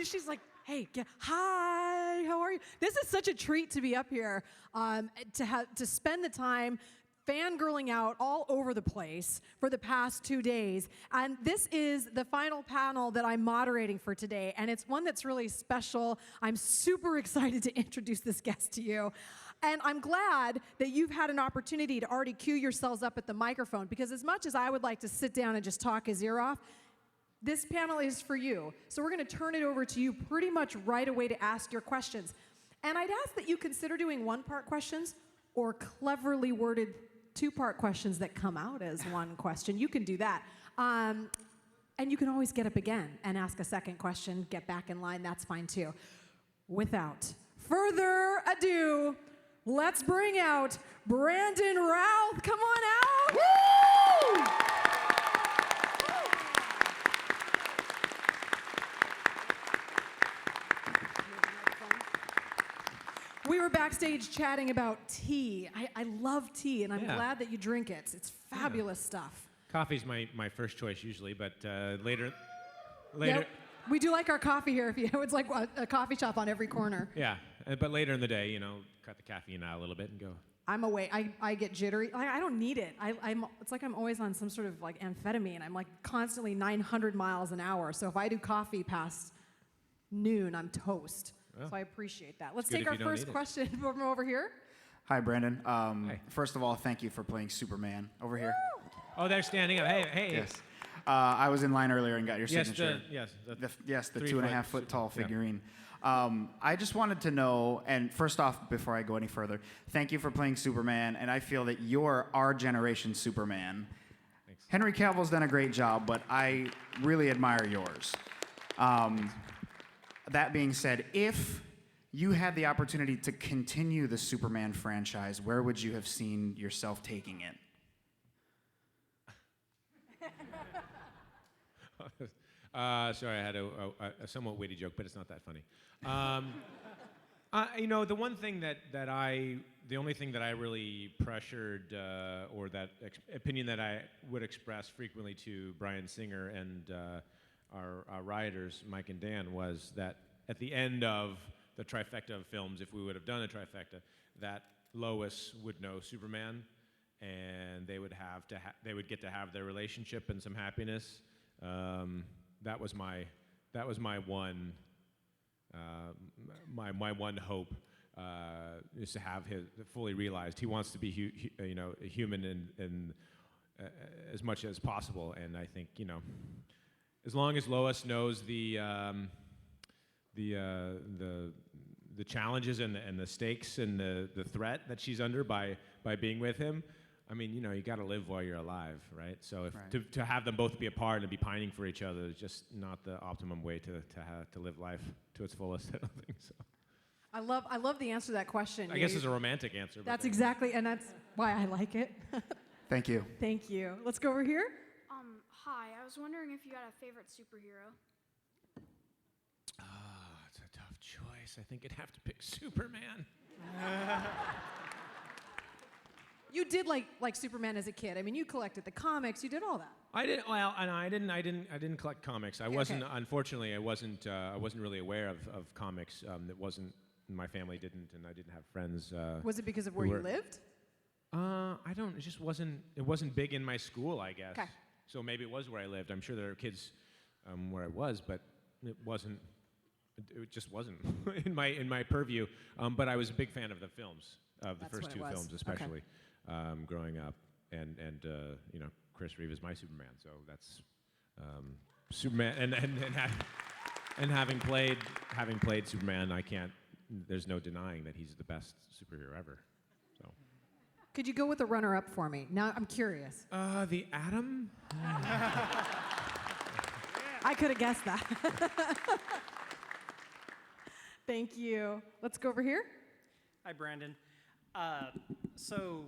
She's like, hey, hi, how are you? This is such a treat to be up here, to spend the time fangirling out all over the place for the past 2 days. And this is the final panel that I'm moderating for today, and it's one that's really special. I'm super excited to introduce this guest to you. And I'm glad that you've had an opportunity to already cue yourselves up at the microphone, because as much as I would like to sit down and just talk his ear off, this panel is for you. So we're going to turn it over to you pretty much right away to ask your questions. And I'd ask that you consider doing one-part questions or cleverly worded two-part questions that come out as one question. You can do that. And you can always get up again and ask a second question, get back in line. That's fine too. Without further ado, let's bring out Brandon Routh. Come on out. Woo! We were backstage chatting about tea. I love tea, and I'm glad that you drink it. It's fabulous stuff. Coffee's my first choice usually, but later. Yep. We do like our coffee here. It's like a coffee shop on every corner. Yeah, but later in the day, cut the caffeine out a little bit and go. I'm awake. I get jittery. I don't need it. It's like I'm always on some sort of like amphetamine. I'm like constantly 900 miles an hour. So if I do coffee past noon, I'm toast. Well, so I appreciate that. Let's take our first question from over here. Hi, Brandon. First of all, thank you for playing Superman over here. Oh, they're standing up. Hey. Yes. I was in line earlier and got your signature. Yes, the 2.5 foot tall figurine. I just wanted to know, and first off, before I go any further, thank you for playing Superman, and I feel that you're our generation Superman. Thanks. Henry Cavill's done a great job, but I really admire yours. That being said, if you had the opportunity to continue the Superman franchise, where would you have seen yourself taking it? Sorry, I had a somewhat witty joke, but it's not that funny. The one thing the only thing that I really pressured, or that opinion that I would express frequently to Bryan Singer and our writers, Mike and Dan, was that at the end of the trifecta of films, if we would have done a trifecta, that Lois would know Superman, and they would get to have their relationship and some happiness. That was my one my one hope, is to have his fully realized. He wants to be a human in as much as possible, and I think as long as Lois knows the challenges and the stakes and the threat that she's under by being with him, I mean, you got to live while you're alive, right? So to have them both be apart and be pining for each other is just not the optimum way to live life to its fullest. I don't think so. I love the answer to that question. I guess it's a romantic answer. That's exactly, and that's why I like it. Thank you. Thank you. Let's go over here. Hi, I was wondering if you had a favorite superhero. It's a tough choice. I think I'd have to pick Superman. You did like Superman as a kid. I mean, you collected the comics. You did all that. I didn't. Well, I didn't collect comics. I wasn't. Okay. Unfortunately, I wasn't really aware of comics. That wasn't. My family didn't, and I didn't have friends. Was it because of where you lived? I don't. It just wasn't. It wasn't big in my school, I guess. Okay. So maybe it was where I lived. I'm sure there are kids where I was, but it wasn't. It just wasn't in my purview. But I was a big fan of the films, of the first two films especially, growing up, and Chris Reeve is my Superman. So that's Superman, and having played Superman, I can't. There's no denying that he's the best superhero ever. So. Could you go with the runner-up for me? Now I'm curious. The Atom. I could have guessed that. Thank you. Let's go over here. Hi, Brandon. So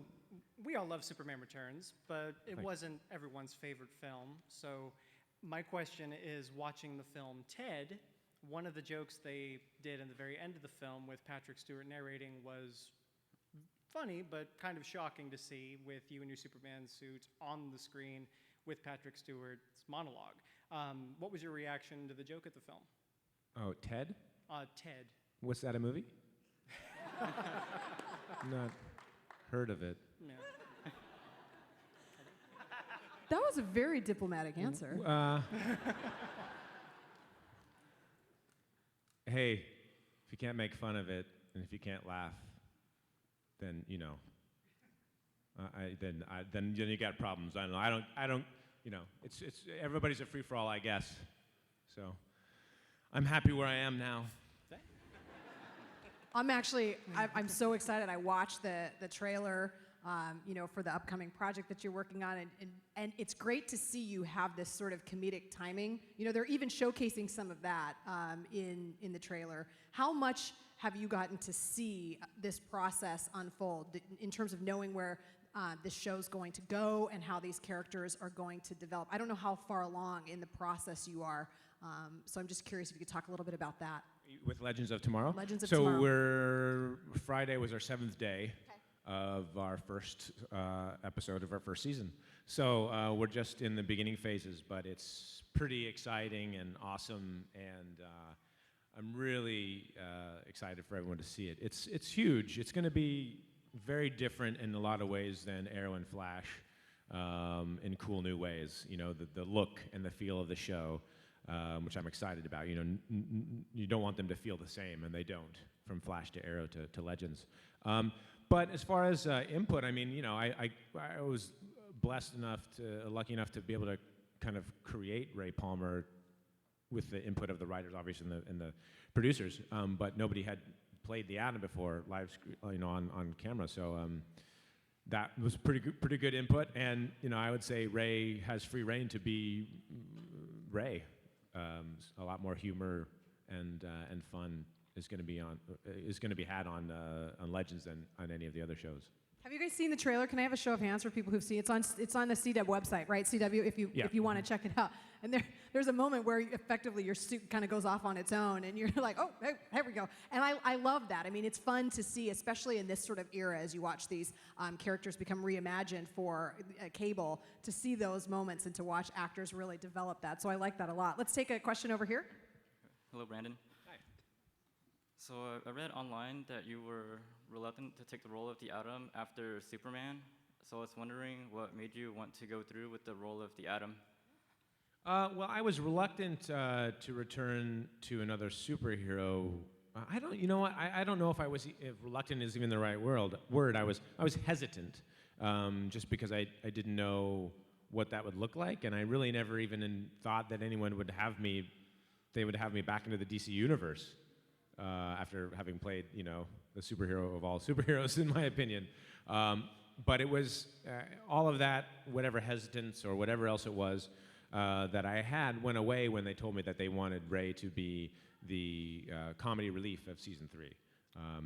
we all love Superman Returns, but it wasn't everyone's favorite film. So my question is, watching the film Ted, one of the jokes they did in the very end of the film with Patrick Stewart narrating was funny, but kind of shocking to see, with you in your Superman suit on the screen with Patrick Stewart's monologue. What was your reaction to the joke at the film? Oh, Ted? Ted. What's that, a movie? Not heard of it. Yeah. That was a very diplomatic answer. Hey, if you can't make fun of it, and if you can't laugh, then then you got problems. I don't. It's everybody's a free for all, I guess. So, I'm happy where I am now. I'm so excited. I watched the trailer, for the upcoming project that you're working on, and it's great to see you have this sort of comedic timing. They're even showcasing some of that in the trailer. How much have you gotten to see this process unfold in terms of knowing where this show's going to go and how these characters are going to develop? I don't know how far along in the process you are, so I'm just curious if you could talk a little bit about that. With Legends of Tomorrow? Legends of so Tomorrow. Friday was our 7th day of our first episode of our first season. So we're just in the beginning phases, but it's pretty exciting and awesome, and I'm really excited for everyone to see it. It's huge. It's going to be very different in a lot of ways than Arrow and Flash, in cool new ways. The look and the feel of the show, which I'm excited about. You don't want them to feel the same, and they don't, from Flash to Arrow to Legends. But as far as input, I was lucky enough to be able to kind of create Ray Palmer with the input of the writers, obviously, and the producers. But nobody had played the Atom before live, on camera. So that was pretty good input. And I would say Ray has free reign to be Ray. A lot more humor and fun is going to be had on Legends than on any of the other shows. Have you guys seen the trailer? Can I have a show of hands for people who've seen it? It's on the CW website, right? CW, if you want to check it out. And there's a moment where effectively your suit kind of goes off on its own, and you're like, oh, hey, here we go. And I love that. It's fun to see, especially in this sort of era, as you watch these characters become reimagined for cable, to see those moments and to watch actors really develop that. So I like that a lot. Let's take a question over here. Hello, Brandon. Hi. So I read online that you were reluctant to take the role of the Atom after Superman. So I was wondering what made you want to go through with the role of the Atom. Well, I was reluctant to return to another superhero. I don't know if reluctant is even the right word. I was hesitant, just because I didn't know what that would look like, and I really never even thought that anyone would have me. They would have me back into the DC universe after having played, the superhero of all superheroes, in my opinion. But it was all of that, whatever hesitance or whatever else it was that I had, went away when they told me that they wanted Ray to be the comedy relief of season 3.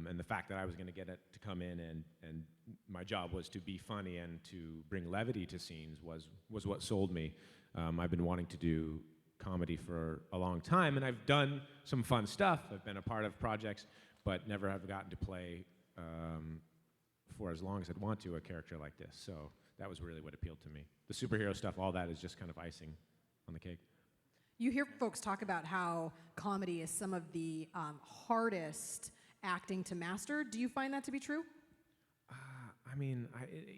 And the fact that I was going to get it to come in and my job was to be funny and to bring levity to scenes was what sold me. I've been wanting to do comedy for a long time, and I've done some fun stuff. I've been a part of projects, but never have gotten to play for as long as I'd want to a character like this. So that was really what appealed to me. The superhero stuff, all that is just kind of icing on the cake. You hear folks talk about how comedy is some of the hardest acting to master. Do you find that to be true?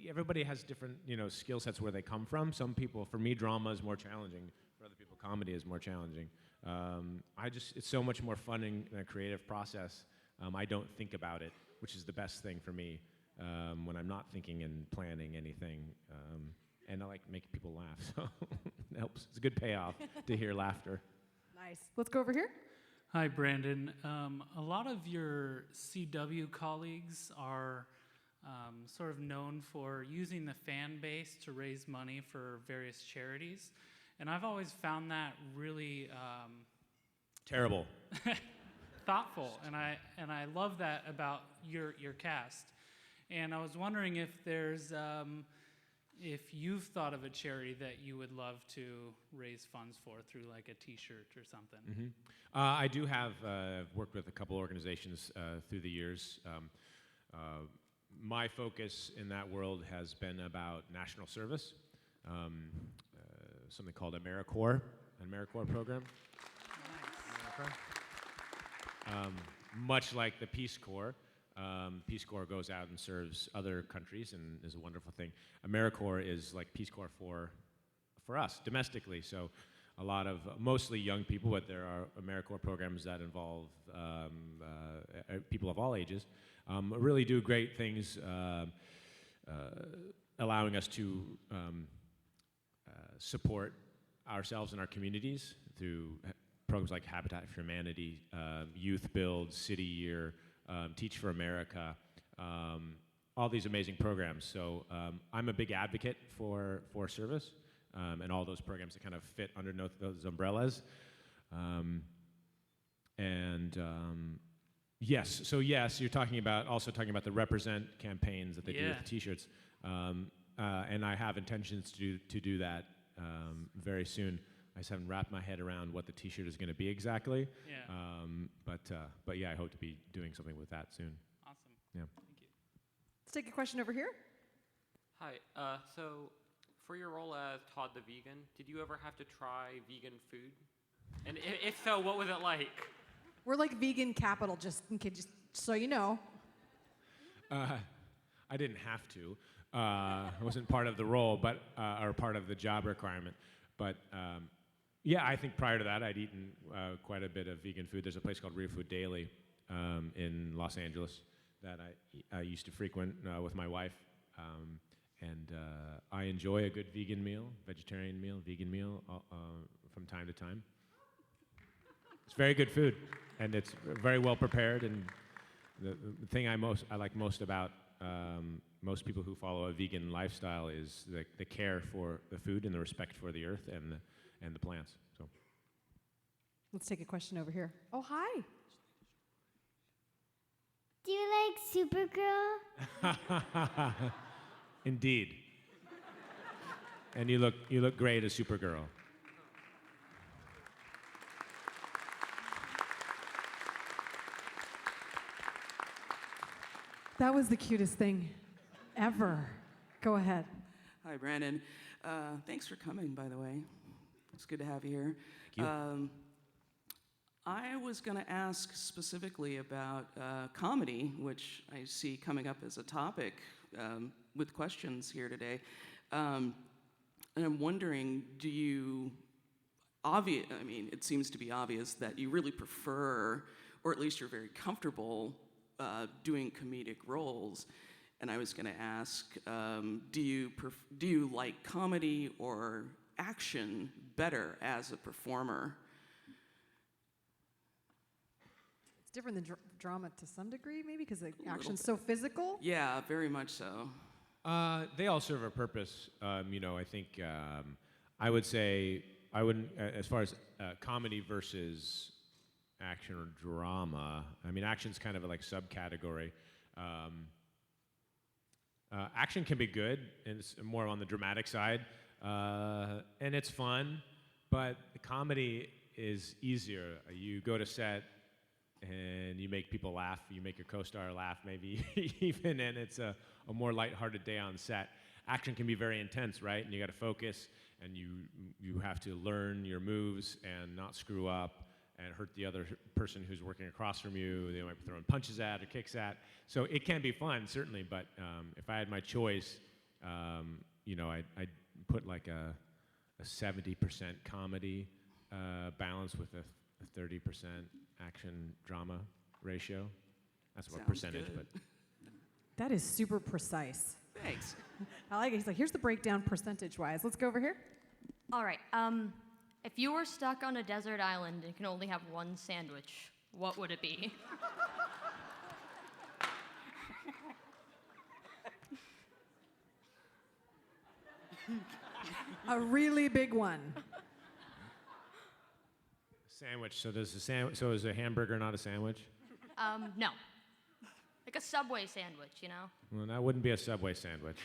Everybody has different, skill sets where they come from. Some people, for me, drama is more challenging. For other people, comedy is more challenging. It's so much more fun in a creative process. I don't think about it, which is the best thing for me when I'm not thinking and planning anything. And I like making people laugh, so it helps. It's a good payoff to hear laughter. Nice. Let's go over here. Hi, Brandon. A lot of your CW colleagues are sort of known for using the fan base to raise money for various charities. And I've always found that really Terrible. thoughtful, and I love that about your cast. And I was wondering if there's if you've thought of a charity that you would love to raise funds for through like a T-shirt or something. Mm-hmm. I do have worked with a couple organizations through the years. My focus in that world has been about national service, something called AmeriCorps, an AmeriCorps program. much like the Peace Corps. Peace Corps goes out and serves other countries and is a wonderful thing. AmeriCorps is like Peace Corps for us domestically. So a lot of mostly young people, but there are AmeriCorps programs that involve people of all ages. Really do great things, allowing us to support ourselves and our communities through programs like Habitat for Humanity, Youth Build, City Year, Teach for America, all these amazing programs. So I'm a big advocate for service and all those programs that kind of fit underneath those umbrellas. Yes, so yes, you're also talking about the Represent campaigns that they do with the T-shirts. And I have intentions to do that very soon. I just haven't wrapped my head around what the T-shirt is going to be exactly. Yeah. But yeah, I hope to be doing something with that soon. Awesome. Yeah. Thank you. Let's take a question over here. Hi. So, for your role as Todd the Vegan, did you ever have to try vegan food? And if so, what was it like? We're like vegan capital, just in case, just so you know. I didn't have to. It wasn't part of the role, but or part of the job requirement. But yeah, I think prior to that, I'd eaten quite a bit of vegan food. There's a place called Real Food Daily in Los Angeles that I used to frequent with my wife. And I enjoy a good vegan meal, vegetarian meal, vegan meal from time to time. It's very good food, and it's very well prepared. And the thing I like most about most people who follow a vegan lifestyle is the care for the food and the respect for the earth and the plants. So, Let's take a question over here. Oh, hi. Do you like Supergirl? Indeed. And you look great as Supergirl. That was the cutest thing ever. Go ahead. Hi, Brandon. Thanks for coming, by the way. It's good to have you here. Thank you. I was going to ask specifically about comedy, which I see coming up as a topic with questions here today. And I'm wondering, it seems to be obvious that you really prefer, or at least you're very comfortable doing comedic roles. And I was going to ask, do you like comedy or action better as a performer? It's different than drama to some degree, maybe, because the action's so physical. Yeah, very much so. They all serve a purpose. I think I would say I wouldn't, as far as comedy versus action or drama. I mean, action's kind of a like subcategory. Action can be good, and it's more on the dramatic side, and it's fun. But comedy is easier. You go to set, and you make people laugh. You make your co-star laugh, maybe even, and it's a more lighthearted day on set. Action can be very intense, right? And you got to focus, and you have to learn your moves and not screw up and hurt the other person who's working across from you. They might be throwing punches at or kicks at. So it can be fun, certainly. But if I had my choice, I'd put like a 70% comedy balance with a 30% action drama ratio. That's what Sounds percentage, good. but That is super precise. Thanks. I like it. He's like, here's the breakdown percentage-wise. Let's go over here. All right. If you were stuck on a desert island and can only have one sandwich, what would it be? A really big one. sandwich. So is a hamburger not a sandwich? No. Like a Subway sandwich, you know? Well, that wouldn't be a Subway sandwich.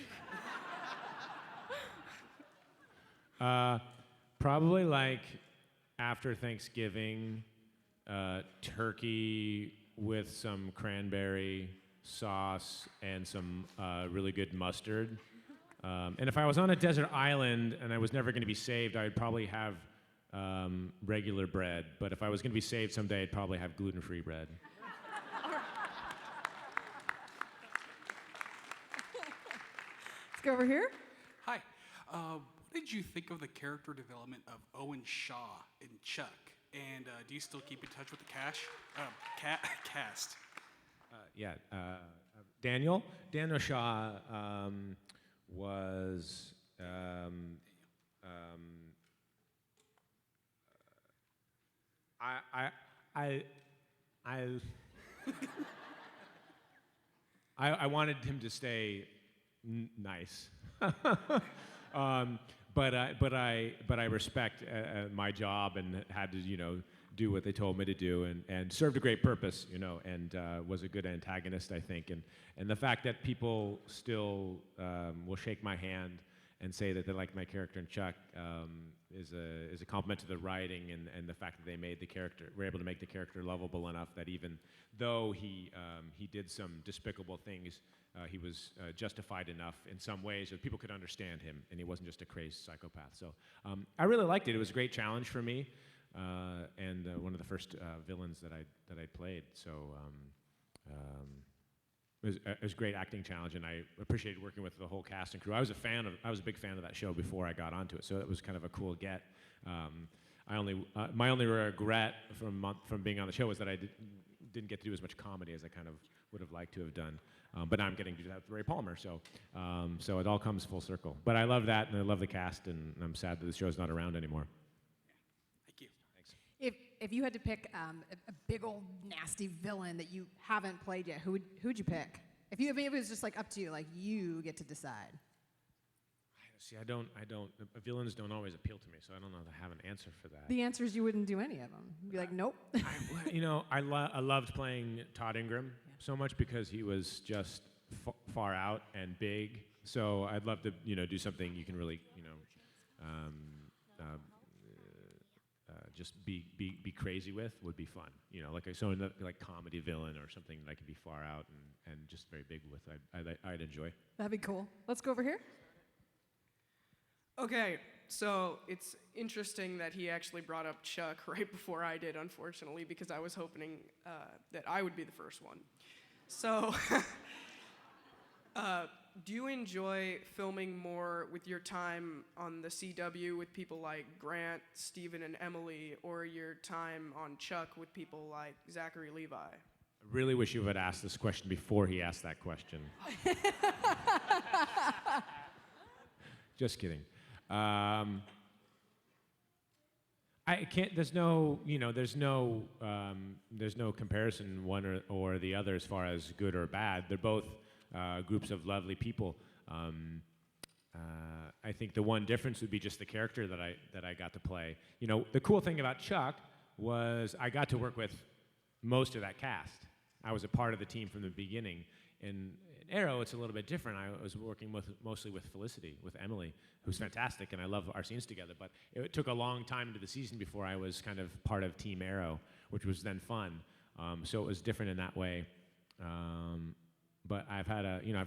Probably like after Thanksgiving, turkey with some cranberry sauce and some really good mustard. And if I was on a desert island and I was never going to be saved, I'd probably have regular bread. But if I was going to be saved someday, I'd probably have gluten-free bread. Let's go over here. Hi. What did you think of the character development of Owen Shaw in Chuck? And do you still keep in touch with the cast? Daniel Shaw was I wanted him to stay nice, but I respect my job and had to do what they told me to do and served a great purpose, and was a good antagonist, I think, and the fact that people still will shake my hand and say that they like my character in Chuck is a compliment to the writing and the fact that they were able to make the character lovable enough that even though he did some despicable things, he was justified enough in some ways that people could understand him, and he wasn't just a crazed psychopath. So I really liked it. It was a great challenge for me, and one of the first villains that I played. So. It was a great acting challenge, and I appreciated working with the whole cast and crew. I was a big fan of that show before I got onto it, so it was kind of a cool get. My only regret from being on the show was that I didn't get to do as much comedy as I kind of would have liked to have done. But now I'm getting to do that with Ray Palmer, so it all comes full circle. But I love that, and I love the cast, and I'm sad that the show's not around anymore. Thank you. Thanks. If you had to pick a big old nasty villain that you haven't played yet, who'd you pick? If it was just like up to you, like you get to decide. See, villains don't always appeal to me, so I don't know if I have an answer for that. The answer is you wouldn't do any of them. You'd be like, nope. I loved playing Todd Ingram so much because he was just far out and big. So I'd love to, do something you can really, just be crazy with would be fun. Like comedy villain or something that I could be far out and just very big with. I'd enjoy. That'd be cool. Let's go over here. Okay, so it's interesting that he actually brought up Chuck right before I did, unfortunately, because I was hoping that I would be the first one. So, do you enjoy filming more with your time on the CW with people like Grant, Steven, and Emily, or your time on Chuck with people like Zachary Levi? I really wish you would asked this question before he asked that question. Just kidding. I can't. There's no comparison one or the other as far as good or bad. They're both groups of lovely people. I think the one difference would be just the character that I got to play. The cool thing about Chuck was I got to work with most of that cast. I was a part of the team from the beginning. In Arrow, it's a little bit different. I was working mostly with Felicity, with Emily, who's fantastic, and I love our scenes together. But it took a long time into the season before I was kind of part of Team Arrow, which was then fun. So it was different in that way. But I've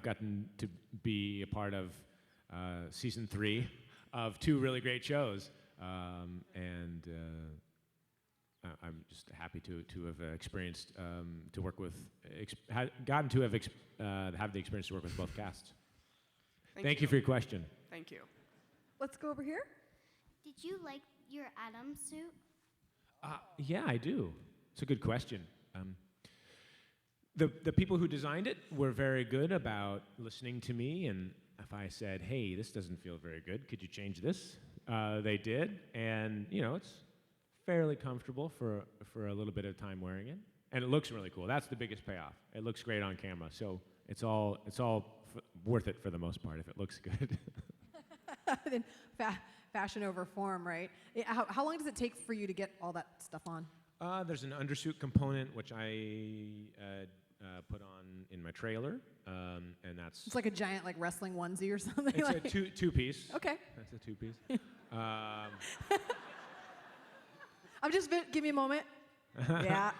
gotten to be a part of season 3 of 2 really great shows, and I'm just happy to have experienced to work with, gotten to have the experience to work with both casts. Thank you for your question. Thank you. Let's go over here. Did you like your Atom suit? Yeah, I do. It's a good question. The people who designed it were very good about listening to me, and if I said, hey, this doesn't feel very good, could you change this? They did, and it's fairly comfortable for a little bit of time wearing it, and it looks really cool. That's the biggest payoff. It looks great on camera, so it's all worth it for the most part if it looks good. Then fashion over form, right? How long does it take for you to get all that stuff on? There's an undersuit component which I put on in my trailer, and that's It's like a giant wrestling onesie or something. it's a two-piece. Okay. That's a two-piece. I'm just give me a moment. Yeah.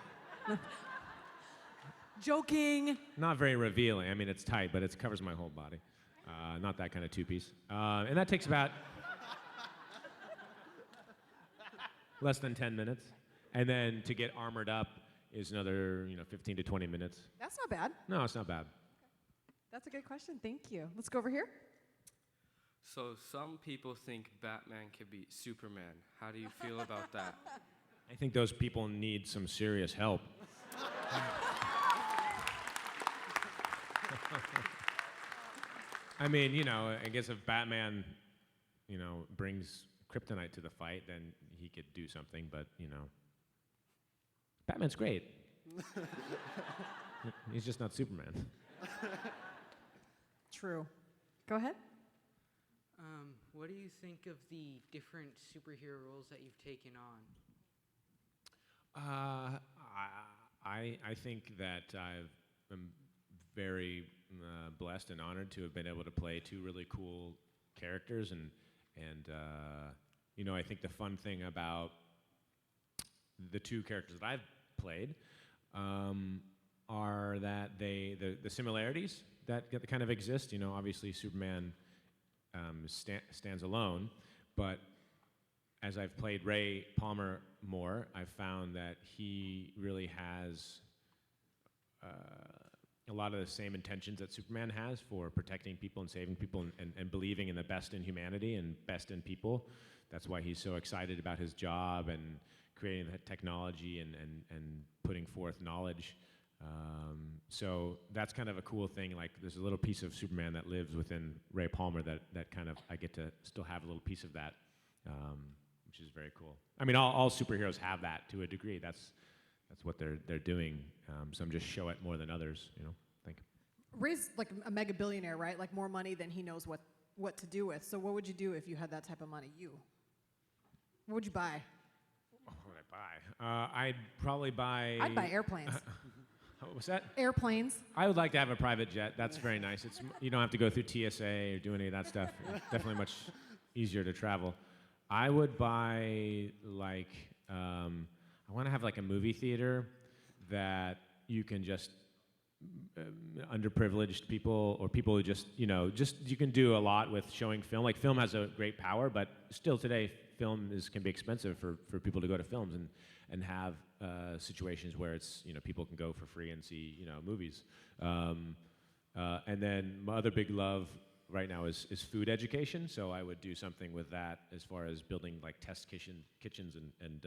Joking. Not very revealing. I mean, it's tight, but it covers my whole body. Not that kind of two-piece. And that takes about less than 10 minutes. And then to get armored up is another 15 to 20 minutes. That's not bad. No, it's not bad. That's a good question. Thank you. Let's go over here. So some people think Batman could beat Superman. How do you feel about that? I think those people need some serious help. I mean, I guess if Batman, brings kryptonite to the fight, then he could do something, but, Batman's great. He's just not Superman. True. Go ahead. What do you think of the different superhero roles that you've taken on? I think that I'm very blessed and honored to have been able to play two really cool characters, and I think the fun thing about the two characters that I've played are that the similarities that kind of exist. Obviously Superman stands alone, but as I've played Ray Palmer more, I've found that he really has a lot of the same intentions that Superman has for protecting people and saving people and believing in the best in humanity and best in people. That's why he's so excited about his job and creating the technology and putting forth knowledge. So that's kind of a cool thing. Like, there's a little piece of Superman that lives within Ray Palmer that kind of I get to still have a little piece of that, which is very cool. I mean, all superheroes have that to a degree. That's what they're doing. Some just show it more than others. I think. Ray's like a mega billionaire, right? Like more money than he knows what to do with. So what would you do if you had that type of money? What would you buy? What would I buy? I'd probably buy. I'd buy airplanes. What was that? Airplanes. I would like to have a private jet. That's very nice. You don't have to go through TSA or do any of that stuff. It's definitely much easier to travel. I would buy I want to have like a movie theater that you can just underprivileged people or people who just you can do a lot with showing film. Like, film has a great power, but still today film can be expensive for people to go to films and have situations where it's people can go for free and see movies. And then my other big love right now is food education. So I would do something with that as far as building like test kitchens and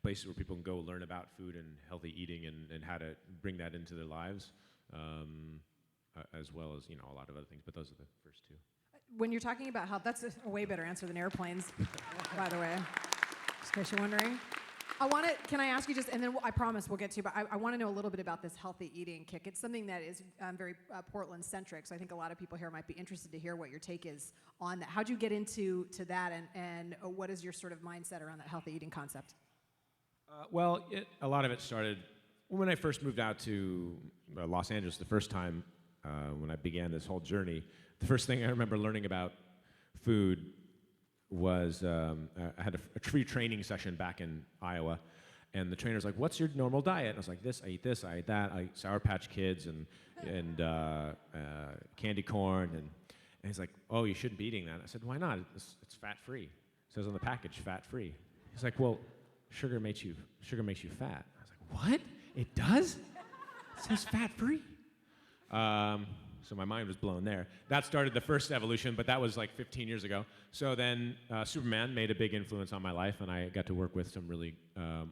places where people can go learn about food and healthy eating and how to bring that into their lives, as well as a lot of other things. But those are the first two. When you're talking about health, that's a way better answer than airplanes, by the way, just in case you're wondering. Can I ask you just, and then I promise we'll get to you, but I want to know a little bit about this healthy eating kick. It's something that is very Portland-centric, so I think a lot of people here might be interested to hear what your take is on that. How'd you get into that, and what is your sort of mindset around that healthy eating concept? Well, a lot of it started when I first moved out to Los Angeles the first time when I began this whole journey. The first thing I remember learning about food was I had a free training session back in Iowa, and the trainer's like, "What's your normal diet?" And I was like, "This, I eat this, I eat that. I eat Sour Patch Kids and candy corn." And he's like, "Oh, you shouldn't be eating that." I said, "Why not? It's fat-free. It says on the package, fat-free." He's like, "Well, sugar makes you fat." I was like, "What? It does? It says fat-free?" So my mind was blown there. That started the first evolution, but that was like 15 years ago. So then Superman made a big influence on my life, and I got to work with some really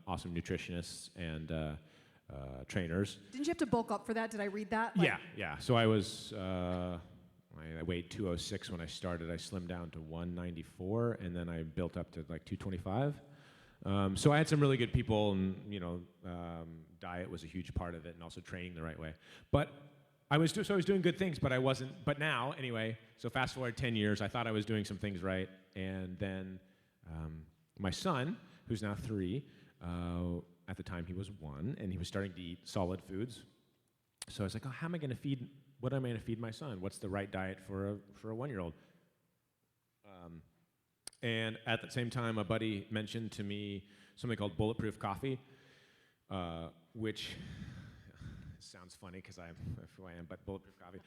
awesome nutritionists and trainers. Didn't you have to bulk up for that? Did I read that? Yeah. So I was, I weighed 206 when I started. I slimmed down to 194, and then I built up to like 225. So I had some really good people, and diet was a huge part of it, and also training the right way. But I was doing good things, but I wasn't. But now, anyway, so fast forward 10 years, I thought I was doing some things right, and then my son, who's now 3, at the time he was 1, and he was starting to eat solid foods. So I was like, "Oh, how am I going to feed? What am I going to feed my son? What's the right diet for a 1-year-old?" And at the same time, a buddy mentioned to me something called Bulletproof Coffee, which sounds funny because I'm who I am, but Bulletproof Coffee.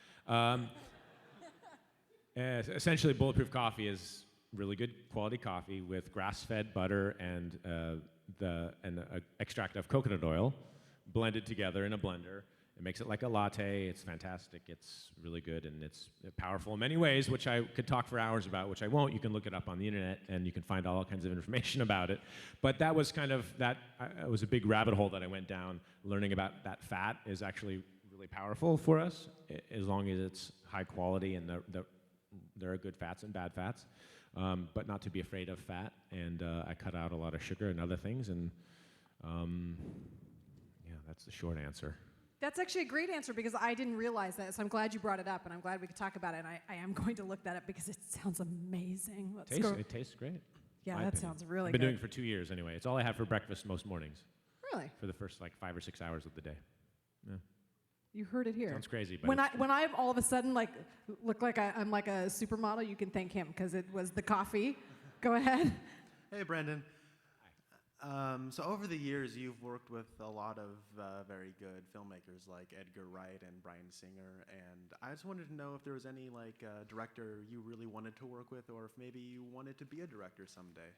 Essentially, Bulletproof Coffee is really good quality coffee with grass-fed butter and an extract of coconut oil, blended together in a blender. It makes it like a latte. It's fantastic. It's really good, and it's powerful in many ways, which I could talk for hours about, which I won't. You can look it up on the internet, and you can find all kinds of information about it. But that was kind of it was a big rabbit hole that I went down. Learning about that fat is actually really powerful for us, as long as it's high quality and there are good fats and bad fats. But not to be afraid of fat, and I cut out a lot of sugar and other things, and yeah, that's the short answer. That's actually a great answer because I didn't realize that, so I'm glad you brought it up, and I'm glad we could talk about it, and I am going to look that up because it sounds amazing. It tastes great. Yeah, my that opinion. sounds really I've been good. doing it for 2 years anyway. It's all I have for breakfast most mornings. Really? For the first like 5 or 6 hours of the day. Yeah. You heard it here. Sounds crazy, but when I all of a sudden look like I'm like a supermodel, you can thank him because it was the coffee. Go ahead. Hey, Brandon. So over the years, you've worked with a lot of very good filmmakers like Edgar Wright and Bryan Singer, and I just wanted to know if there was any director you really wanted to work with, or if maybe you wanted to be a director someday.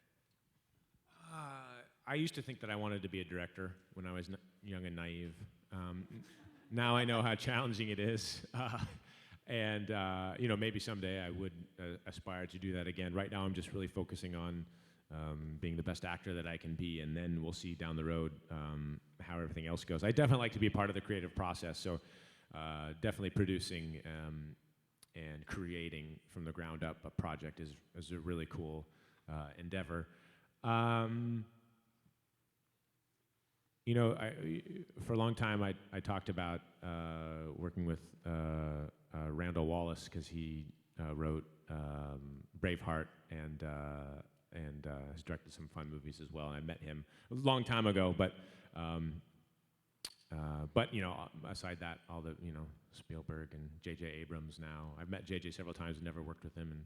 I used to think that I wanted to be a director when I was young and naive. Now I know how challenging it is, and maybe someday I would aspire to do that again. Right now, I'm just really focusing on being the best actor that I can be, and then we'll see down the road how everything else goes. I definitely like to be a part of the creative process, so definitely producing and creating from the ground up a project is a really cool endeavor. For a long time, I talked about working with Randall Wallace because he wrote Braveheart and has directed some fun movies as well. And I met him a long time ago, but aside that, all the Spielberg and J.J. Abrams now. I've met J.J. several times and never worked with him, and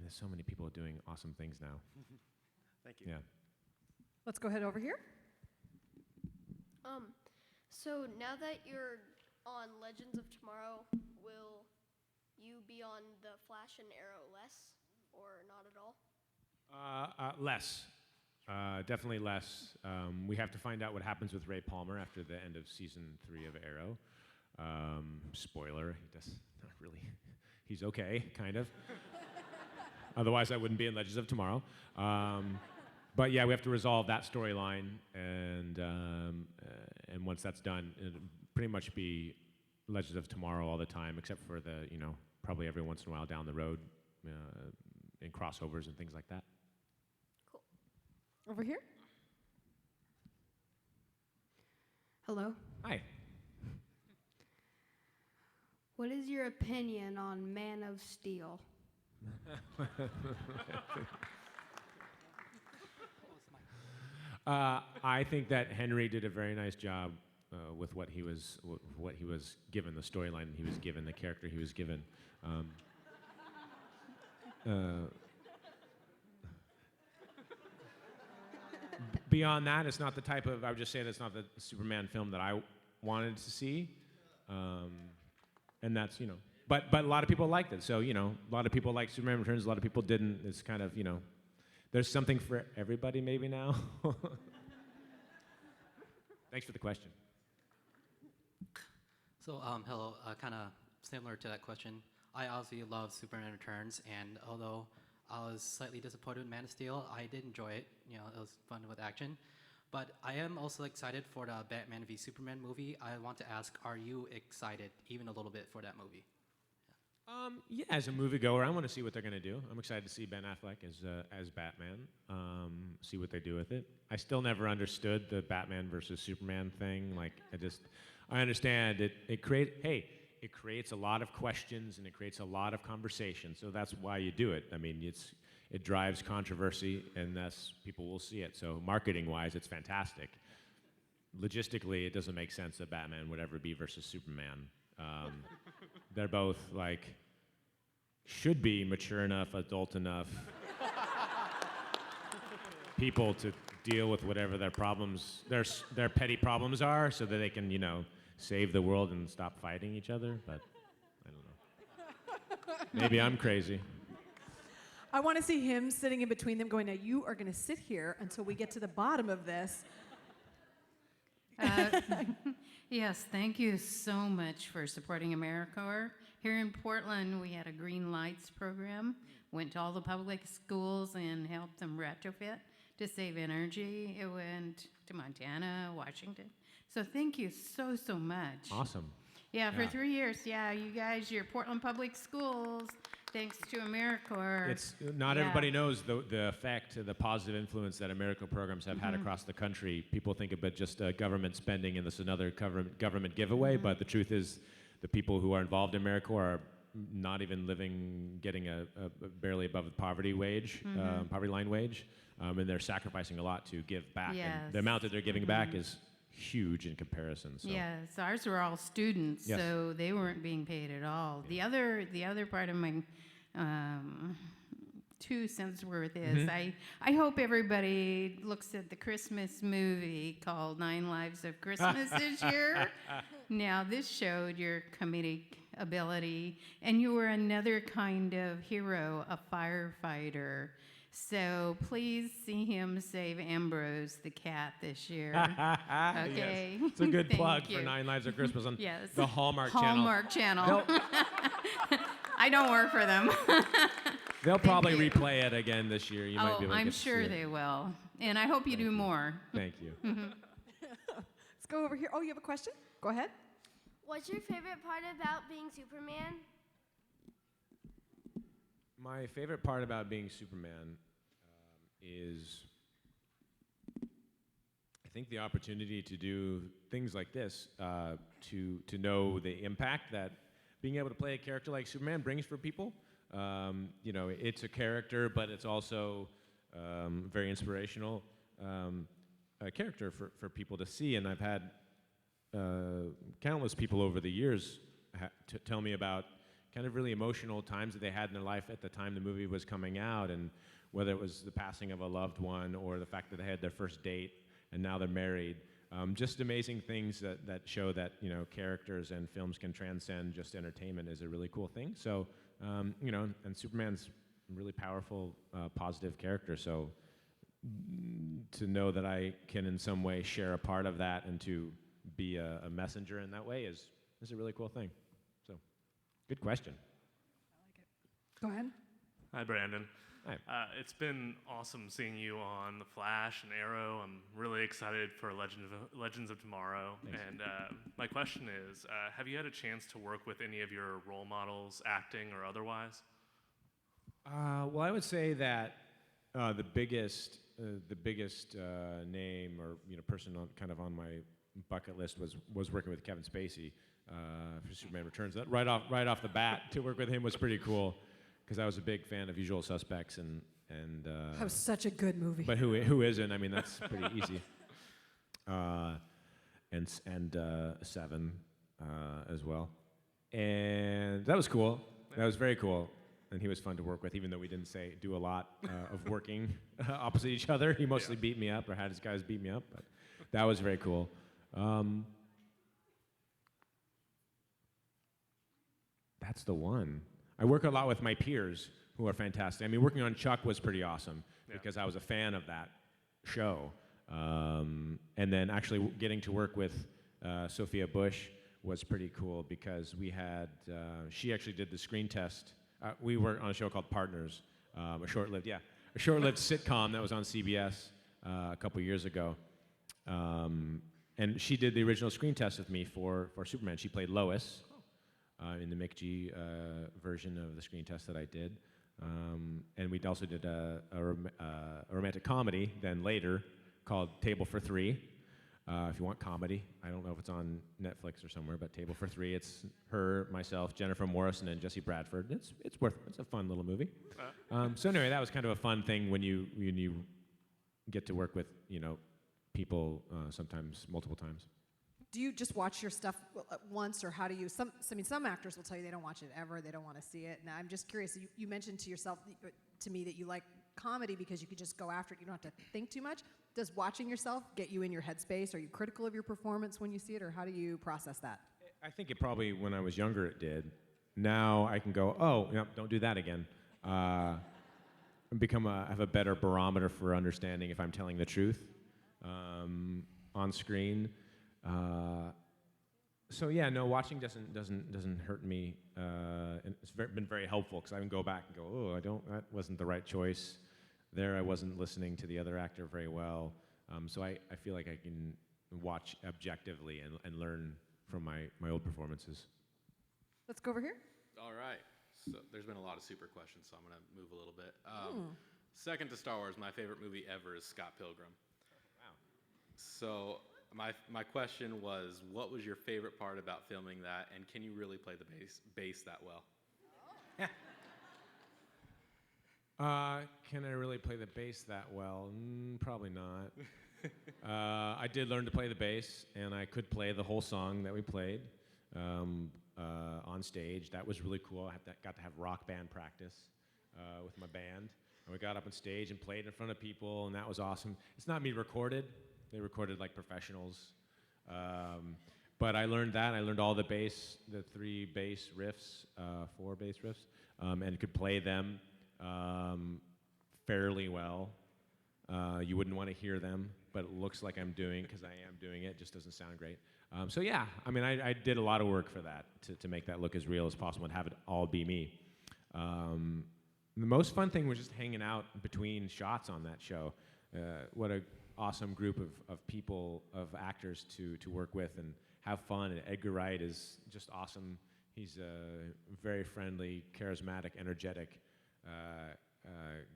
there's so many people doing awesome things now. Thank you. Yeah. Let's go ahead over here. So now that you're on Legends of Tomorrow, will you be on the Flash and Arrow less, or not at all? Less. Definitely less. We have to find out what happens with Ray Palmer after the end of season 3 of Arrow. Spoiler, he does not really. He's okay, kind of. Otherwise, I wouldn't be in Legends of Tomorrow. But yeah, we have to resolve that storyline, and once that's done, it'll pretty much be Legends of Tomorrow all the time, except for the probably every once in a while down the road in crossovers and things like that. Cool. Over here. Hello. Hi. What is your opinion on Man of Steel? I think that Henry did a very nice job with what he was given, the storyline he was given, the character he was given. Beyond that, it's not the type of, I would just say that's not the Superman film that I wanted to see. And that's, but a lot of people liked it. So, a lot of people liked Superman Returns, a lot of people didn't. It's kind of, there's something for everybody maybe now. Thanks for the question. So, hello, kind of similar to that question. I obviously love Superman Returns, and although I was slightly disappointed with Man of Steel, I did enjoy it. It was fun with action. But I am also excited for the Batman v Superman movie. I want to ask, are you excited even a little bit for that movie? Yeah, as a moviegoer, I want to see what they're going to do. I'm excited to see Ben Affleck as Batman, see what they do with it. I still never understood the Batman versus Superman thing. I understand it creates a lot of questions and it creates a lot of conversation. So that's why you do it. I mean, it drives controversy, and thus people will see it. So marketing-wise, it's fantastic. Logistically, it doesn't make sense that Batman would ever be versus Superman. They're both should be mature enough, adult enough people to deal with whatever their problems, their petty problems are, so that they can, save the world and stop fighting each other. But I don't know. Maybe I'm crazy. I want to see him sitting in between them going, now you are going to sit here until we get to the bottom of this. Yes, thank you so much for supporting AmeriCorps. Here in Portland, we had a Green Lights program. Went to all the public schools and helped them retrofit to save energy. It went to Montana, Washington. So thank you so, so much. Awesome. Yeah, for 3 years. Yeah, you guys, your Portland Public Schools, thanks to AmeriCorps. It's not everybody knows the effect, the positive influence that AmeriCorps programs have had across the country. People think of it just government spending and this another government giveaway, but the truth is the people who are involved in AmeriCorps are not even getting a barely above the poverty line wage, and they're sacrificing a lot to give back. Yes. And the amount that they're giving back is huge in comparison. So. Yes, ours were all students, Yes. so they weren't being paid at all. The other part of my 2 cents worth is I hope everybody looks at the Christmas movie called 9 Lives of Christmas this year. Now, this showed your comedic ability, and you were another kind of hero, a firefighter. So please see him save Ambrose the cat this year. Okay. Yes. It's a good Thank plug you. for 9 Lives of Christmas on Yes. the Hallmark channel. Hallmark channel. I don't work for them. They'll probably replay it again this year. You might be able to I'm get to sure see it. they will. And I hope you do more. Thank you. Let's go over here. Oh, you have a question? Go ahead. What's your favorite part about being Superman? My favorite part about being Superman is, I think, the opportunity to do things like this, to know the impact that being able to play a character like Superman brings for people. You know, it's a character, but it's also very inspirational character for people to see. And I've had countless people over the years tell me about kind of really emotional times that they had in their life at the time the movie was coming out, and whether it was the passing of a loved one or the fact that they had their first date and now they're married. Just amazing things that show that, you know, characters and films can transcend just entertainment is a really cool thing. So, you know, and Superman's a really powerful, positive character. So to know that I can in some way share a part of that and to be a messenger in that way is a really cool thing. So, good question. Go ahead. Hi, Brandon. Hi. It's been awesome seeing you on The Flash and Arrow. I'm really excited for Legends of Tomorrow. Thanks. And my question is, have you had a chance to work with any of your role models, acting or otherwise? Well, I would say that the biggest name or, you know, person on my bucket list was working with Kevin Spacey for Superman Returns. That right off the bat, to work with him was pretty cool, because I was a big fan of Usual Suspects and That was such a good movie. But who isn't? I mean, that's pretty easy. And Seven as well, and that was cool. That was very cool. And he was fun to work with, even though we didn't do a lot of working opposite each other. He mostly beat me up, or had his guys beat me up, but that was very cool. That's the one. I work a lot with my peers, who are fantastic. I mean, working on Chuck was pretty awesome, because I was a fan of that show. And then actually getting to work with Sophia Bush was pretty cool, because we had, she actually did the screen test. We worked on a show called Partners, a short-lived sitcom that was on CBS a couple years ago. And she did the original screen test with me for Superman. She played Lois in the Mick G version of the screen test that I did. And we also did a romantic comedy then later called Table for Three. If you want comedy, I don't know if it's on Netflix or somewhere, but Table for Three. It's her, myself, Jennifer Morrison, and Jesse Bradford. It's a fun little movie. So anyway, that was kind of a fun thing when you get to work with, you know, people sometimes multiple times. Do you just watch your stuff once, or how do you? Some actors will tell you they don't watch it ever. They don't want to see it. And I'm just curious. You mentioned to me that you like comedy because you could just go after it. You don't have to think too much. Does watching yourself get you in your headspace? Are you critical of your performance when you see it, or how do you process that? I think it probably, when I was younger, it did. Now I can go, oh, no, don't do that again. have a better barometer for understanding if I'm telling the truth on screen. So yeah, no, watching doesn't hurt me. And it's been very helpful because I can go back and go, oh, that wasn't the right choice. There, I wasn't listening to the other actor very well. So I feel like I can watch objectively and learn from my old performances. Let's go over here. All right. So there's been a lot of super questions, so I'm going to move a little bit. Second to Star Wars, my favorite movie ever is Scott Pilgrim. Wow. So my question was, what was your favorite part about filming that, and can you really play the bass that well? Can I really play the bass that well? Probably not. I did learn to play the bass, and I could play the whole song that we played on stage. That was really cool. I got to have rock band practice with my band. And we got up on stage and played in front of people, and that was awesome. It's not me recorded. They recorded like professionals. But I learned that. I learned all the 3 bass riffs, 4 bass riffs, and could play them fairly well. You wouldn't want to hear them, but it looks like I'm doing, because I am doing it. It just doesn't sound great. So yeah, I mean, I did a lot of work for that, to make that look as real as possible and have it all be me. The most fun thing was just hanging out between shots on that show. What a awesome group of people, of actors to work with and have fun. And Edgar Wright is just awesome. He's a very friendly, charismatic, energetic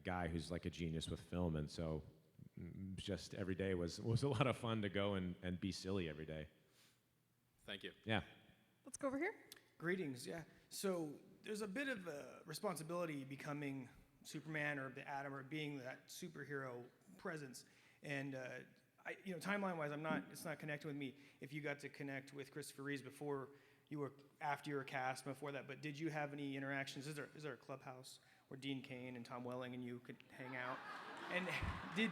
guy who's like a genius with film. And so just every day was a lot of fun to go and be silly every day. Thank you. Yeah. Let's go over here. Greetings, yeah. So there's a bit of a responsibility becoming Superman or the Atom or being that superhero presence. And timeline-wise, it's not connecting with me. If you got to connect with Christopher Reeves after you were cast, before that, but did you have any interactions? Is there a clubhouse where Dean Cain and Tom Welling and you could hang out? And did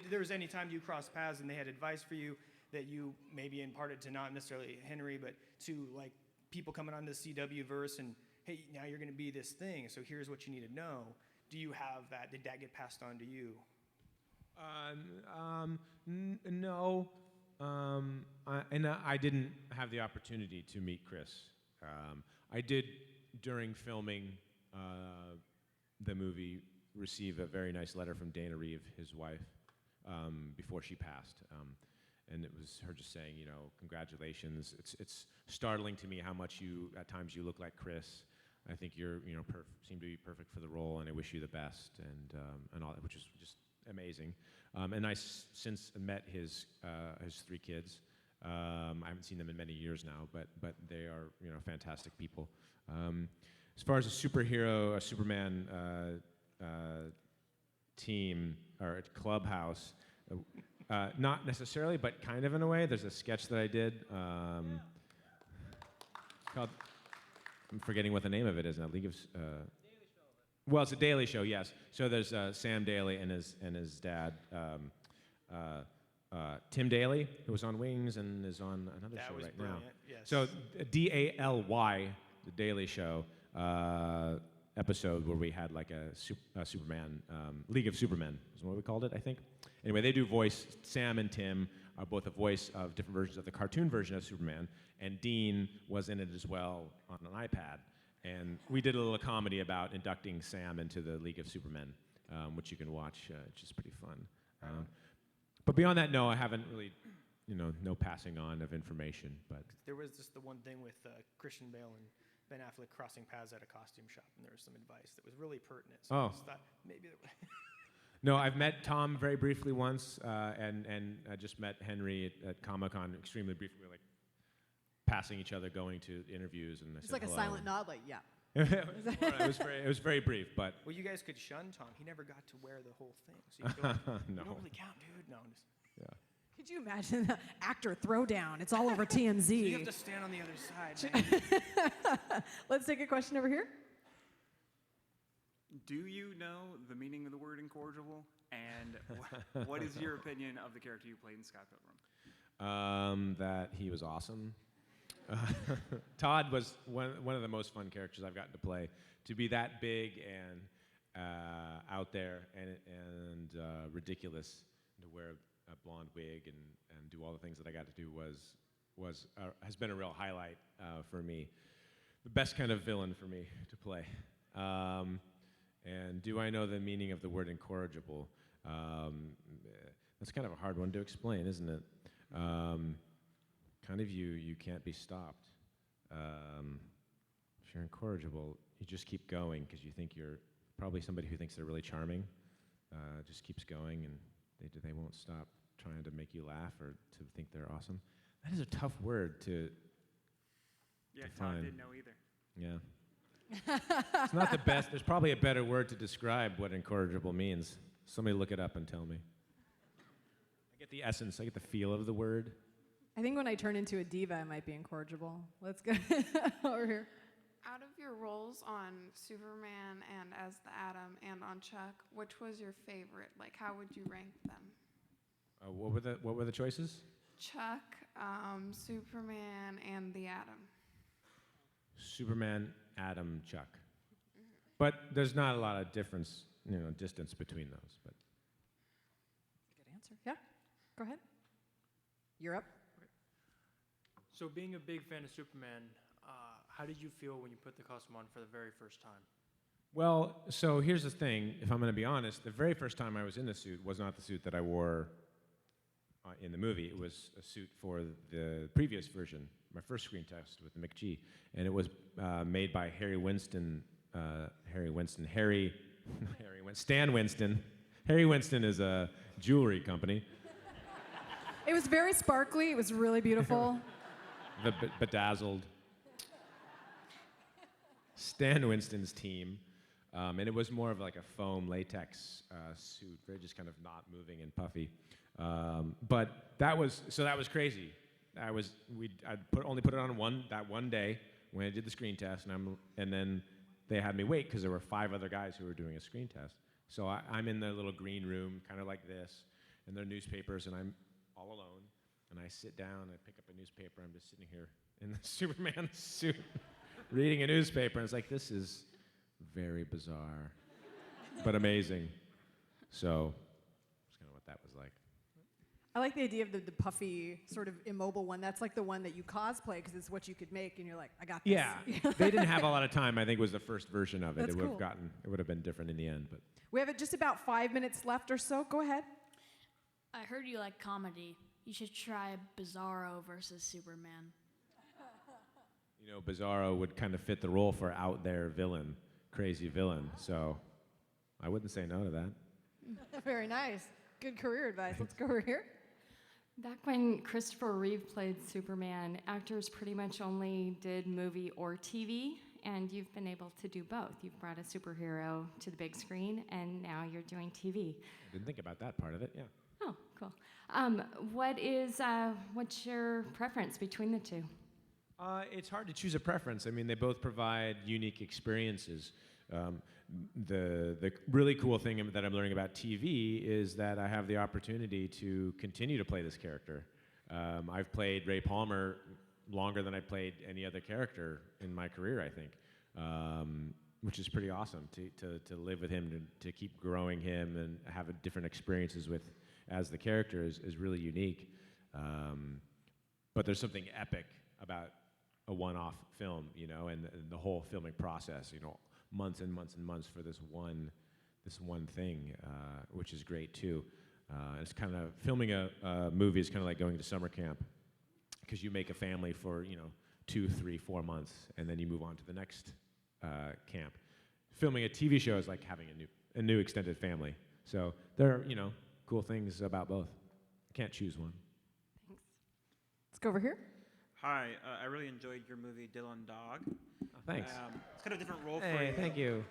there was any time you crossed paths and they had advice for you that you maybe imparted to not necessarily Henry, but to like people coming on the CW verse and, hey, now you're going to be this thing, so here's what you need to know. Do you have that? Did that get passed on to you? No. I didn't have the opportunity to meet Chris. I did, during filming the movie, receive a very nice letter from Dana Reeve, his wife, before she passed. And it was her just saying, congratulations. It's startling to me how much at times you look like Chris. I think you're, seem to be perfect for the role, and I wish you the best, and all that, which is just amazing. And I since met his 3 kids. I haven't seen them in many years now, but they are, fantastic people. As far as a Superman team or a clubhouse. Not necessarily, but kind of in a way. There's a sketch that I did called, I'm forgetting what the name of it is now. League of, well, it's a Daily Show, yes. So there's Sam Daly and his dad, Tim Daly, who was on Wings and is on another show right now. Yes. So Daly, the Daily Show episode where we had like a Superman, League of Supermen is what we called it, I think. Anyway, they do voice, Sam and Tim are both a voice of different versions of the cartoon version of Superman, and Dean was in it as well on an iPad. And we did a little comedy about inducting Sam into the League of Supermen, which you can watch, which is pretty fun. But beyond that, no, I haven't really, no passing on of information. But there was just the one thing with Christian Bale and Ben Affleck crossing paths at a costume shop, and there was some advice that was really pertinent. So I just thought maybe there No, I've met Tom very briefly once, and I just met Henry at Comic-Con extremely briefly, like passing each other, going to interviews, and I It's said like a hello. silent nod, like, yeah. it was very brief, but well, you guys could shun Tom. He never got to wear the whole thing, so you could go, No. You don't really count, dude. No, I'm just. Yeah. Could you imagine the actor throwdown? It's all over TMZ. So you have to stand on the other side. Man. Let's take a question over here. Do you know the meaning of the word incorrigible? And what is your opinion of the character you played in Scott Pilgrim? That he was awesome. Todd was one of the most fun characters I've gotten to play. To be that big and out there and ridiculous. To wear a blonde wig and do all the things that I got to do has been a real highlight for me. The best kind of villain for me to play. And do I know the meaning of the word incorrigible? That's kind of a hard one to explain, isn't it? Kind of you can't be stopped. If you're incorrigible, you just keep going because you think you're probably somebody who thinks they're really charming. Just keeps going, and they won't stop trying to make you laugh or to think they're awesome. That is a tough word to Todd define. didn't know either. Yeah. It's not the best. There's probably a better word to describe what incorrigible means. Somebody look it up and tell me. I get the essence. I get the feel of the word. I think when I turn into a diva, I might be incorrigible. Let's go over here. Out of your roles on Superman and as the Atom and on Chuck, which was your favorite? Like, how would you rank them? What were the choices? Chuck, Superman, and the Atom. Superman, Atom, Chuck. But there's not a lot of distance between those. But Good answer. Yeah, go ahead. You're up. So being a big fan of Superman, how did you feel when you put the costume on for the very first time? well, so here's the thing. If I'm going to be honest, the very first time I was in the suit was not the suit that I wore in the movie. It was a suit for the previous version, my first screen test with the McGee, and it was made by Stan Winston. Harry Winston is a jewelry company. It was very sparkly. It was really beautiful. The bedazzled Stan Winston's team, and it was more of like a foam latex suit, very just kind of not moving and puffy. But that was crazy. I'd only put it on that one day when I did the screen test, and then they had me wait because there were 5 other guys who were doing a screen test. So I'm in the little green room, kind of like this, and there are newspapers, and I'm all alone. And I sit down, I pick up a newspaper, I'm just sitting here in the Superman suit, reading a newspaper, and it's like, this is very bizarre, but amazing. So that's kind of what that was like. I like the idea of the puffy, sort of immobile one. That's like the one that you cosplay because it's what you could make, and you're like, I got this. Yeah, they didn't have a lot of time. I think was the first version of it. That's It would cool. have been different in the end, but. We have just about 5 minutes left or so. Go ahead. I heard you like comedy. You should try Bizarro versus Superman. You know, Bizarro would kind of fit the role for out there villain, crazy villain. So I wouldn't say no to that. Very nice. Good career advice. Let's go over here. Back when Christopher Reeve played Superman, actors pretty much only did movie or TV, and you've been able to do both. You've brought a superhero to the big screen, and now you're doing TV. I didn't think about that part of it, yeah. Oh, cool. What's your preference between the two? It's hard to choose a preference. I mean, they both provide unique experiences. The really cool thing that I'm learning about TV is that I have the opportunity to continue to play this character. I've played Ray Palmer longer than I played any other character in my career, I think, which is pretty awesome to live with him, to keep growing him and have different experiences as the character is really unique. But there's something epic about a one-off film, you know, and the whole filming process, you know, months and months and months for this one thing, which is great too. It's kind of filming a movie is kind of like going to summer camp, because you make a family for 2, 3, 4 months, and then you move on to the next camp. Filming a TV show is like having a new extended family. So there are cool things about both. Can't choose one. Thanks. Let's go over here. Hi, I really enjoyed your movie Dylan Dog. Oh, thanks. It's kind of a different role for Hey, you. thank you.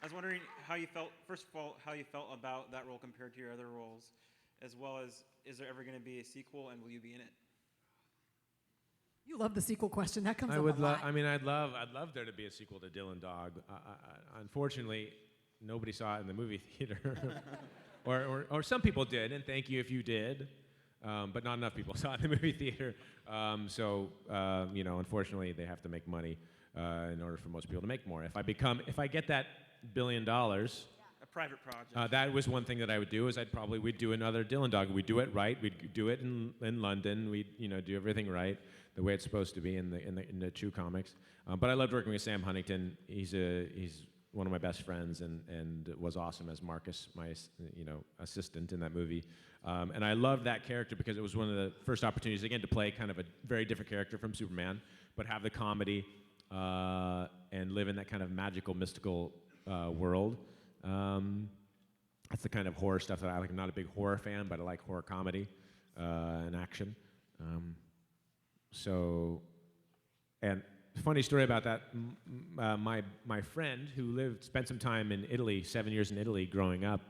I was wondering how you felt, first of all, how you felt about that role compared to your other roles, as well as, is there ever going to be a sequel, and will you be in it? You love the sequel question. That comes I up would a lot. I'd love there to be a sequel to Dylan Dog. Unfortunately, nobody saw it in the movie theater, or some people did, and thank you if you did, but not enough people saw it in the movie theater. So unfortunately, they have to make money in order for most people to make more. If I get that billion. A private project. That was one thing that I would do. Is we'd do another Dylan Dog. We'd do it right. We'd do it in London. We'd do everything right, the way it's supposed to be in the true comics. But I loved working with Sam Huntington. He's one of my best friends and was awesome as Marcus, my assistant in that movie. And I loved that character because it was one of the first opportunities again to play kind of a very different character from Superman, but have the comedy and live in that kind of magical, mystical world. That's the kind of horror stuff that I like. I'm not a big horror fan, but I like horror comedy and action. And funny story about that. My friend who spent some time in Italy, 7 years in Italy, growing up,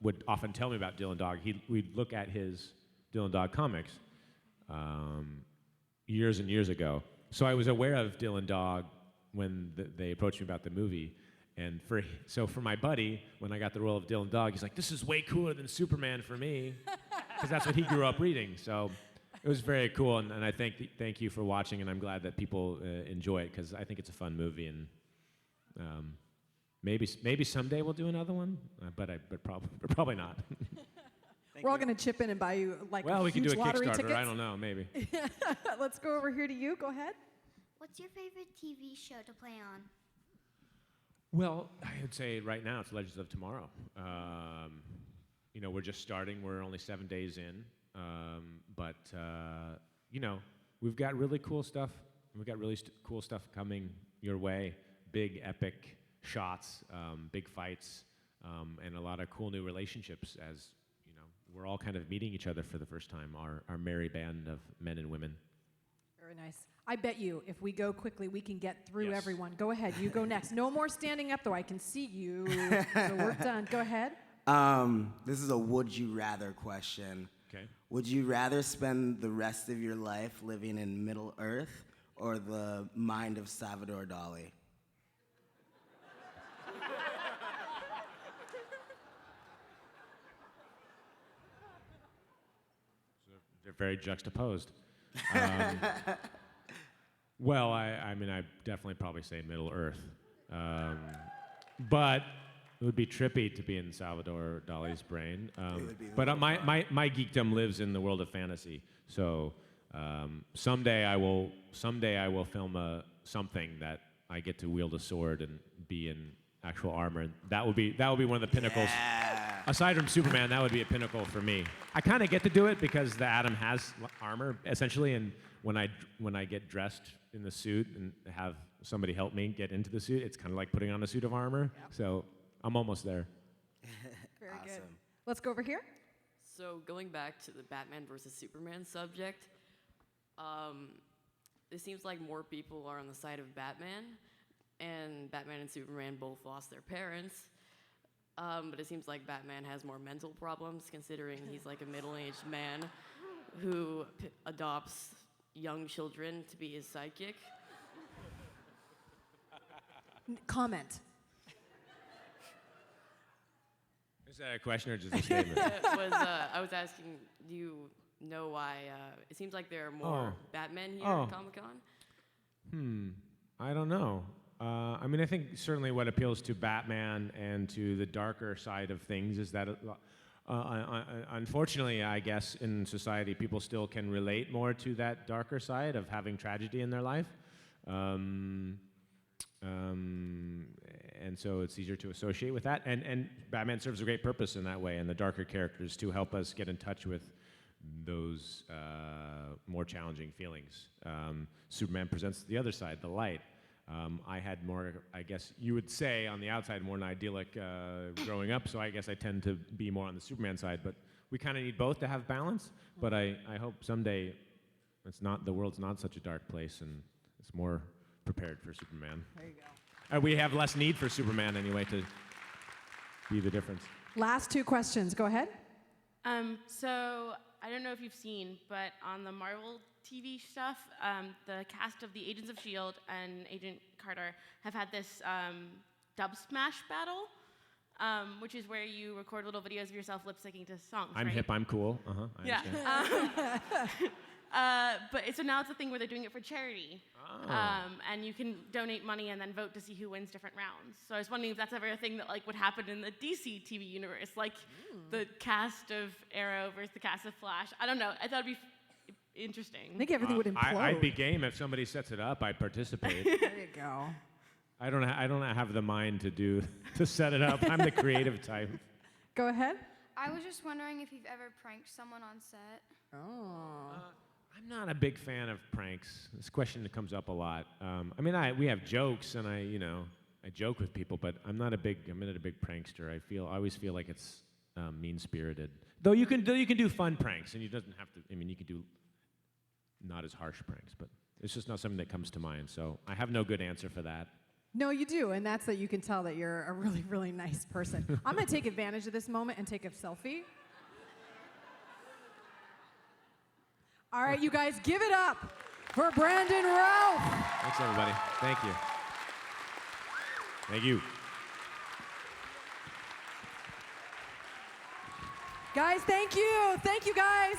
would often tell me about Dylan Dog. We'd look at his Dylan Dog comics years and years ago. So I was aware of Dylan Dog when they approached me about the movie. And for my buddy, when I got the role of Dylan Dog, he's like, "This is way cooler than Superman for me," because that's what he grew up reading. So it was very cool, and I thank you for watching, and I'm glad that people enjoy it because I think it's a fun movie, and maybe someday we'll do another one, but probably not. We're all going to chip in and buy you well, we can do a lottery Kickstarter. tickets. I don't know, maybe. Let's go over here to you. Go ahead. What's your favorite TV show to play on? Well, I would say right now it's Legends of Tomorrow. We're just starting. We're only 7 days in. But we've got really cool stuff. We've got really cool stuff coming your way. Big, epic shots, big fights, and a lot of cool new relationships as, we're all kind of meeting each other for the first time, our merry band of men and women. Very nice. I bet you if we go quickly, we can get through Yes. everyone. Go ahead. You go next. No more standing up, though. I can see you. So we're done. Go ahead. This is a would you rather question. Okay. Would you rather spend the rest of your life living in Middle Earth or the mind of Salvador Dali? They're very juxtaposed. Well, I mean, I definitely probably say Middle Earth. But it would be trippy to be in Salvador Dali's brain. But my geekdom lives in the world of fantasy. So someday I will film something that I get to wield a sword and be in actual armor. That would be one of the pinnacles. Yeah. Aside from Superman, that would be a pinnacle for me. I kind of get to do it because the Atom has armor essentially, and when I get dressed in the suit and have somebody help me get into the suit, it's kind of like putting on a suit of armor. Yep. So I'm almost there. Very good. Let's go over here. So going back to the Batman versus Superman subject, it seems like more people are on the side of Batman, and Batman and Superman both lost their parents. But it seems like Batman has more mental problems, considering he's like a middle-aged man who adopts young children to be his sidekick. Comment. Is that a question or just a statement? I was asking, do you know why it seems like there are more Batmen here at Comic-Con? I don't know. I mean, I think certainly what appeals to Batman and to the darker side of things is that, unfortunately, I guess, in society, people still can relate more to that darker side of having tragedy in their life. And so it's easier to associate with that. And Batman serves a great purpose in that way, and the darker characters to help us get in touch with those more challenging feelings. Superman presents the other side, the light. I had more, I guess you would say, on the outside, more an idyllic growing up, so I guess I tend to be more on the Superman side. But we kind of need both to have balance. But I hope someday the world's not such a dark place, and it's more prepared for Superman. There you go. We have less need for Superman anyway to be the difference. Last two questions. Go ahead. So I don't know if you've seen, but on the Marvel TV stuff, the cast of the Agents of S.H.I.E.L.D. and Agent Carter have had this dub smash battle, which is where you record little videos of yourself lip syncing to songs. I'm right? hip, I'm cool. I Yeah. understand. So now it's a thing where they're doing it for charity. And you can donate money and then vote to see who wins different rounds. So I was wondering if that's ever a thing that like would happen in the DC TV universe, like the cast of Arrow versus the cast of Flash. I don't know. I thought it'd be interesting. I think everything would implode. I'd be game if somebody sets it up. I'd participate. There you go. I don't have the mind to set it up. I'm the creative type. Go ahead. I was just wondering if you've ever pranked someone on set. Oh. I'm not a big fan of pranks. This question comes up a lot. We have jokes, and I joke with people, but I'm not a big prankster. I always feel like it's mean-spirited. Though you can do fun pranks, and you doesn't have to. You can do not as harsh pranks, but it's just not something that comes to mind. So I have no good answer for that. No, you do, and that's that you can tell that you're a really, really nice person. I'm going to take advantage of this moment and take a selfie. All right, you guys, give it up for Brandon Routh. Thanks, everybody. Thank you. Thank you. Guys, thank you. Thank you, guys.